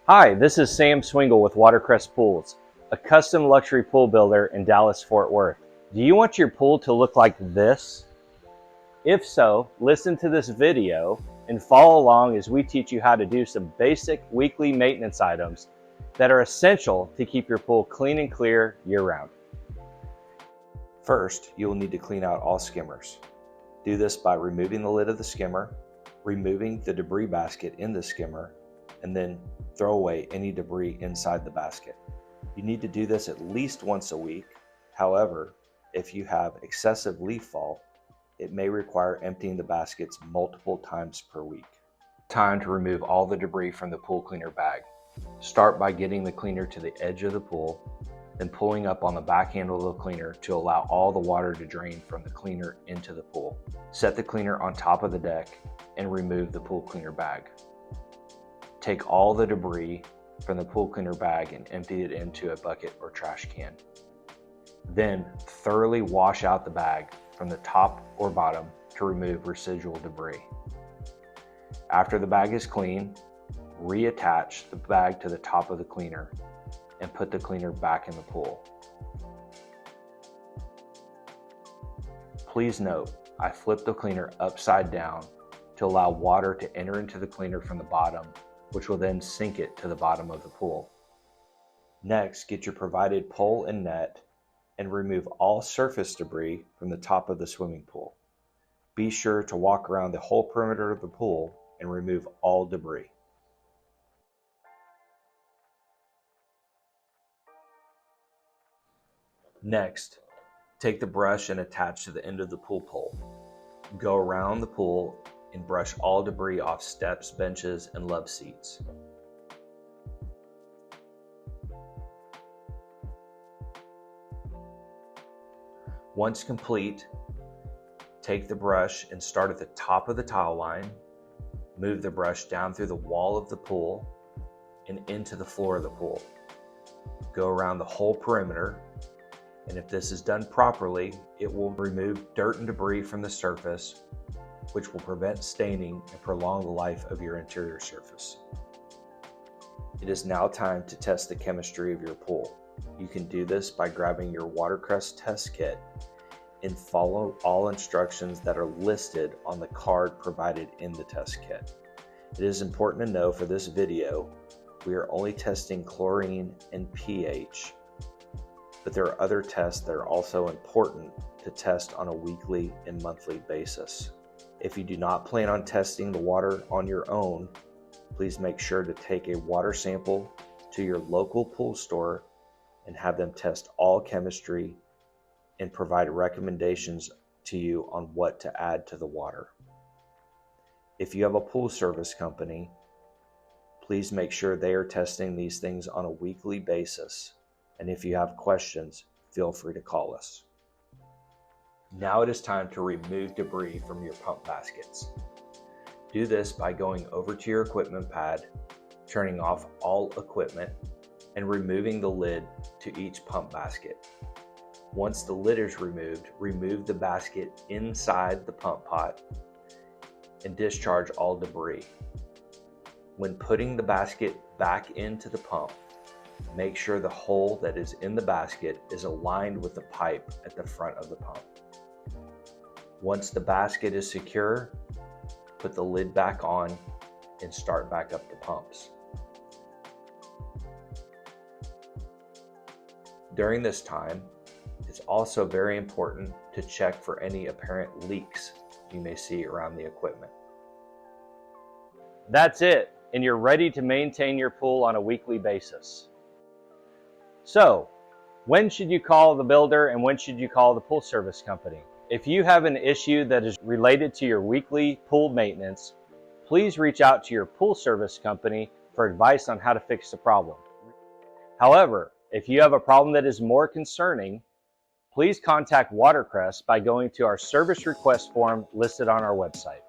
Hi, this is Sam Swingle with Watercrest Pools, a custom luxury pool builder in Dallas, Fort Worth. Do you want your pool to look like this? If so, listen to this video and follow along as we teach you how to do some basic weekly maintenance items that are essential to keep your pool clean and clear year-round. First, you will need to clean out all skimmers. Do this by removing the lid of the skimmer, removing the debris basket in the skimmer, and then throw away any debris inside the basket. You need to do this at least once a week. However, if you have excessive leaf fall, it may require emptying the baskets multiple times per week. Time to remove all the debris from the pool cleaner bag. Start by getting the cleaner to the edge of the pool, then pulling up on the back handle of the cleaner to allow all the water to drain from the cleaner into the pool. Set the cleaner on top of the deck and remove the pool cleaner bag. Take all the debris from the pool cleaner bag and empty it into a bucket or trash can. Then thoroughly wash out the bag from the top or bottom to remove residual debris. After the bag is clean, reattach the bag to the top of the cleaner and put the cleaner back in the pool. Please note, I flipped the cleaner upside down to allow water to enter into the cleaner from the bottom, which will then sink it to the bottom of the pool. Next, get your provided pole and net and remove all surface debris from the top of the swimming pool. Be sure to walk around the whole perimeter of the pool and remove all debris. Next, take the brush and attach to the end of the pool pole. Go around the pool and brush all debris off steps, benches, and love seats. Once complete, take the brush and start at the top of the tile line. Move the brush down through the wall of the pool and into the floor of the pool. Go around the whole perimeter, and if this is done properly, it will remove dirt and debris from the surface, which will prevent staining and prolong the life of your interior surface. It is now time to test the chemistry of your pool. You can do this by grabbing your Watercrest test kit and follow all instructions that are listed on the card provided in the test kit. It is important to know for this video, we are only testing chlorine and pH, but there are other tests that are also important to test on a weekly and monthly basis. If you do not plan on testing the water on your own, please make sure to take a water sample to your local pool store and have them test all chemistry and provide recommendations to you on what to add to the water. If you have a pool service company, please make sure they are testing these things on a weekly basis. And if you have questions, feel free to call us. Now it is time to remove debris from your pump baskets. Do this by going over to your equipment pad, turning off all equipment, and removing the lid to each pump basket. Once the lid is removed, remove the basket inside the pump pot and discharge all debris. When putting the basket back into the pump, make sure the hole that is in the basket is aligned with the pipe at the front of the pump. Once the basket is secure, put the lid back on and start back up the pumps. During this time, it's also very important to check for any apparent leaks you may see around the equipment. That's it, and you're ready to maintain your pool on a weekly basis. So, when should you call the builder and when should you call the pool service company? If you have an issue that is related to your weekly pool maintenance, please reach out to your pool service company for advice on how to fix the problem. However, if you have a problem that is more concerning, please contact Watercrest by going to our service request form listed on our website.